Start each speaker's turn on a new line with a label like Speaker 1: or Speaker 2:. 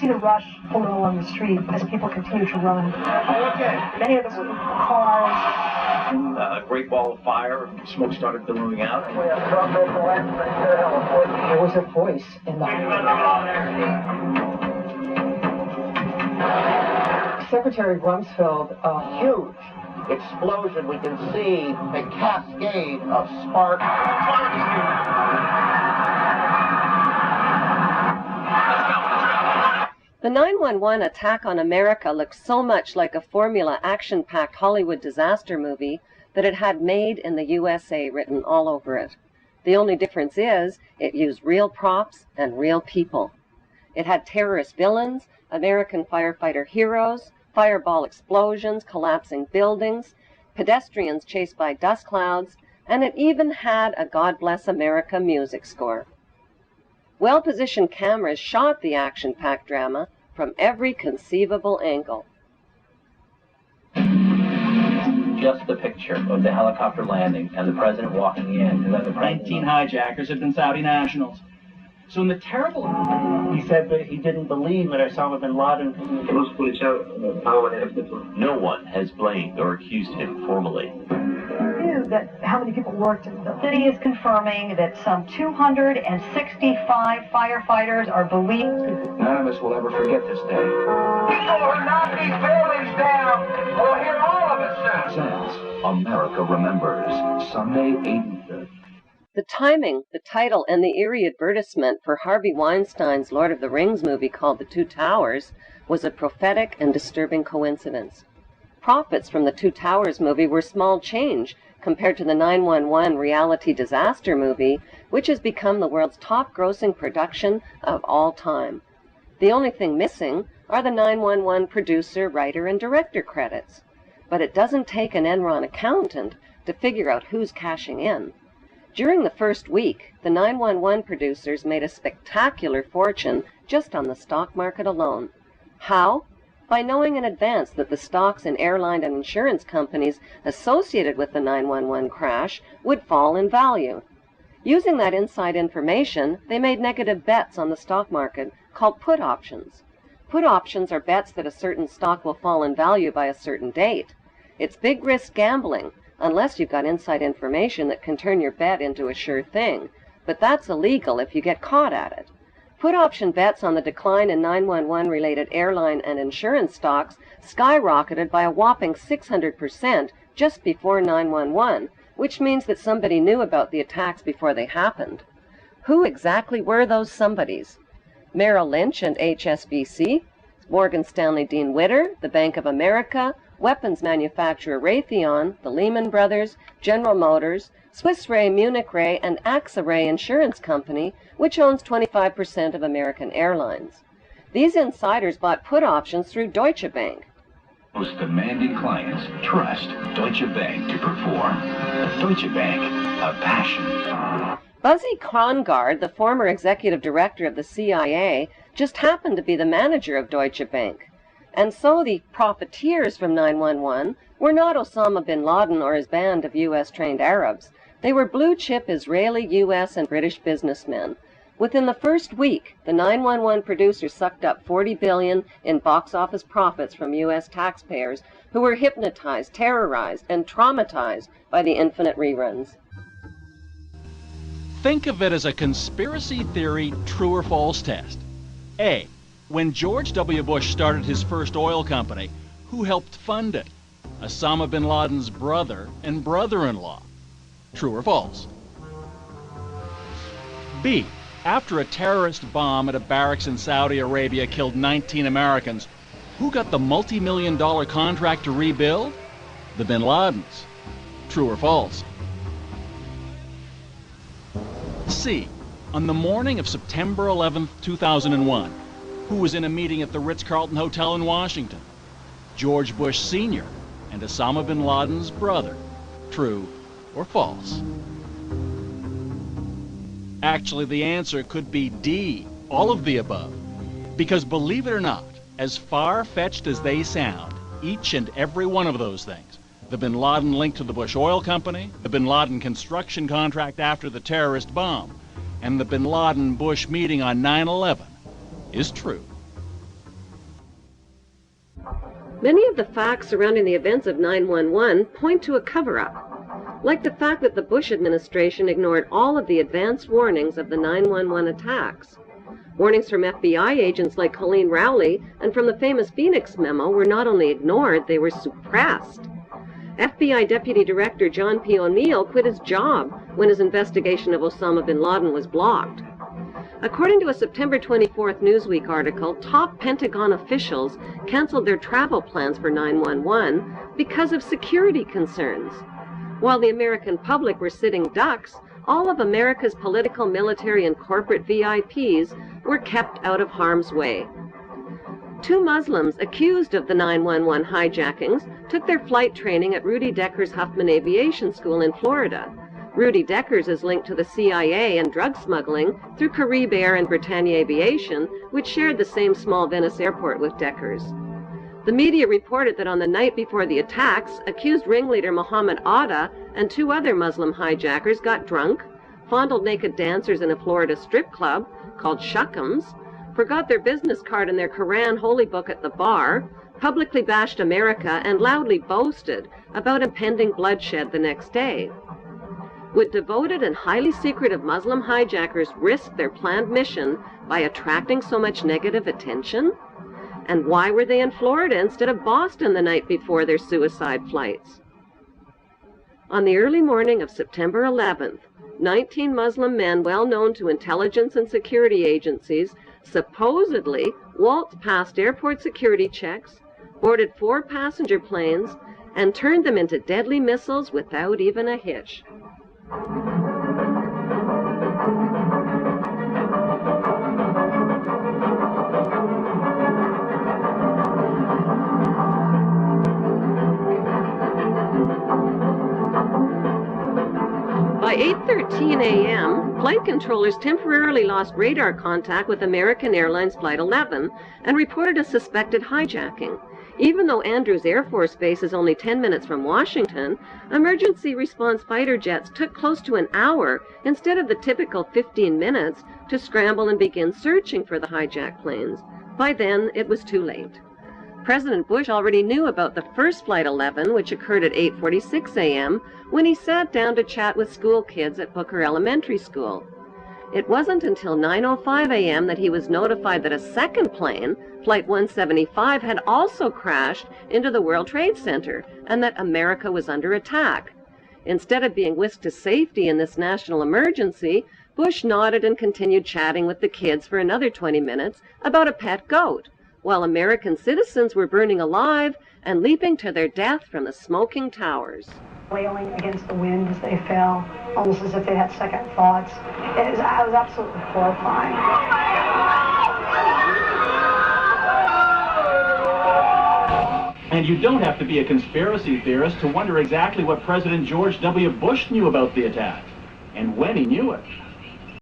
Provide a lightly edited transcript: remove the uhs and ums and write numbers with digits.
Speaker 1: see the rush pulling along the street as people continue to run.
Speaker 2: Okay.
Speaker 1: Many of us with cars.
Speaker 2: A great ball of fire, smoke started billowing out.
Speaker 1: There was a voice in the... Secretary Rumsfeld, a huge explosion. We can see a cascade of spark.
Speaker 3: The 9/11 attack on America looked so much like a formula action-packed Hollywood disaster movie that it had "Made in the USA" written all over it. The only difference is it used real props and real people. It had terrorist villains, American firefighter heroes, fireball explosions, collapsing buildings, pedestrians chased by dust clouds, and it even had a God Bless America music score. Well-positioned cameras shot the action-packed drama from every conceivable angle.
Speaker 2: Just the picture of the helicopter landing and the president walking in, and then the
Speaker 4: 19 hijackers had been Saudi nationals. So in the terrible...
Speaker 5: He said that he didn't believe that Osama bin Laden...
Speaker 2: No one has blamed or accused him formally.
Speaker 1: That how many people worked in the city is confirming that some 265 firefighters are believed.
Speaker 2: None of us will ever forget this day.
Speaker 6: People will knock these buildings down. We'll hear all of it soon.
Speaker 7: Says America Remembers, Sunday, 8:30.
Speaker 3: The timing, the title, and the eerie advertisement for Harvey Weinstein's Lord of the Rings movie called The Two Towers was a prophetic and disturbing coincidence. Profits from the Two Towers movie were small change compared to the 9/11 reality disaster movie, which has become the world's top-grossing production of all time. The only thing missing are the 9/11 producer, writer, and director credits. But it doesn't take an Enron accountant to figure out who's cashing in. During the first week, the 911 producers made a spectacular fortune just on the stock market alone. How? By knowing in advance that the stocks in airline and insurance companies associated with the 911 crash would fall in value. Using that inside information, they made negative bets on the stock market called put options. Put options are bets that a certain stock will fall in value by a certain date. It's big risk gambling, unless you've got inside information that can turn your bet into a sure thing, but that's illegal if you get caught at it. Put option bets on the decline in 911 related airline and insurance stocks skyrocketed by a whopping 600% just before 911, which means that somebody knew about the attacks before they happened. Who exactly were those somebodies? Merrill Lynch and HSBC, Morgan Stanley Dean Witter, the Bank of America, weapons manufacturer Raytheon, the Lehman Brothers, General Motors, Swiss Re, Munich Re, and AXA Re Insurance Company, which owns 25% of American Airlines. These insiders bought put options through Deutsche Bank.
Speaker 7: Most demanding clients trust Deutsche Bank to perform. Deutsche Bank, a passion.
Speaker 3: Buzzy Krongard, the former executive director of the CIA, just happened to be the manager of Deutsche Bank. And so the profiteers from 911 were not Osama bin Laden or his band of U.S.-trained Arabs. They were blue-chip Israeli, U.S., and British businessmen. Within the first week, the 911 producers sucked up $40 billion in box office profits from U.S. taxpayers who were hypnotized, terrorized, and traumatized by the infinite reruns.
Speaker 4: Think of it as a conspiracy theory true or false test. A. When George W. Bush started his first oil company, who helped fund it? Osama bin Laden's brother and brother-in-law. True or false? B. After a terrorist bomb at a barracks in Saudi Arabia killed 19 Americans, who got the multi-million-dollar contract to rebuild? The bin Ladens. True or false? C. On the morning of September 11, 2001, who was in a meeting at the Ritz-Carlton Hotel in Washington? George Bush Sr. and Osama bin Laden's brother. True or false? Actually, the answer could be D, all of the above. Because believe it or not, as far-fetched as they sound, each and every one of those things, the bin Laden link to the Bush Oil Company, the bin Laden construction contract after the terrorist bomb, and the bin Laden-Bush meeting on 9/11, is true.
Speaker 3: Many of the facts surrounding the events of 9/11 point to a cover-up, like the fact that the Bush administration ignored all of the advance warnings of the 9/11 attacks. Warnings from FBI agents like Colleen Rowley and from the famous Phoenix memo were not only ignored, they were suppressed. FBI Deputy Director John P. O'Neill quit his job when his investigation of Osama bin Laden was blocked. According to a September 24th Newsweek article, top Pentagon officials canceled their travel plans for 9/11 because of security concerns. While the American public were sitting ducks, all of America's political, military, and corporate VIPs were kept out of harm's way. 2 Muslims accused of the 9/11 hijackings took their flight training at Rudy Deckers Huffman Aviation School in Florida. Rudy Deckers is linked to the CIA and drug smuggling through Carib Air and Britannia Aviation, which shared the same small Venice airport with Deckers. The media reported that on the night before the attacks, accused ringleader Mohammed Atta and 2 other Muslim hijackers got drunk, fondled naked dancers in a Florida strip club called Shuckums, forgot their business card and their Quran holy book at the bar, publicly bashed America, and loudly boasted about impending bloodshed the next day. Would devoted and highly secretive Muslim hijackers risk their planned mission by attracting so much negative attention? And why were they in Florida instead of Boston the night before their suicide flights? On the early morning of September 11th, 19 Muslim men well known to intelligence and security agencies supposedly waltzed past airport security checks, boarded 4 passenger planes, and turned them into deadly missiles without even a hitch. By 8:13 a.m., flight controllers temporarily lost radar contact with American Airlines Flight 11 and reported a suspected hijacking. Even though Andrews Air Force Base is only 10 minutes from Washington, emergency response fighter jets took close to an hour instead of the typical 15 minutes to scramble and begin searching for the hijacked planes. By then, it was too late. President Bush already knew about the first Flight 11, which occurred at 8:46 a.m., when he sat down to chat with school kids at Booker Elementary School. It wasn't until 9:05 a.m. that he was notified that a second plane, Flight 175, had also crashed into the World Trade Center and that America was under attack. Instead of being whisked to safety in this national emergency, Bush nodded and continued chatting with the kids for another 20 minutes about a pet goat, while American citizens were burning alive and leaping to their death from the smoking towers.
Speaker 1: Wailing against the wind as they fell, almost as if they had second thoughts. It was absolutely horrifying.
Speaker 4: And you don't have to be a conspiracy theorist to wonder exactly what President George W. Bush knew about the attack, and when he knew it.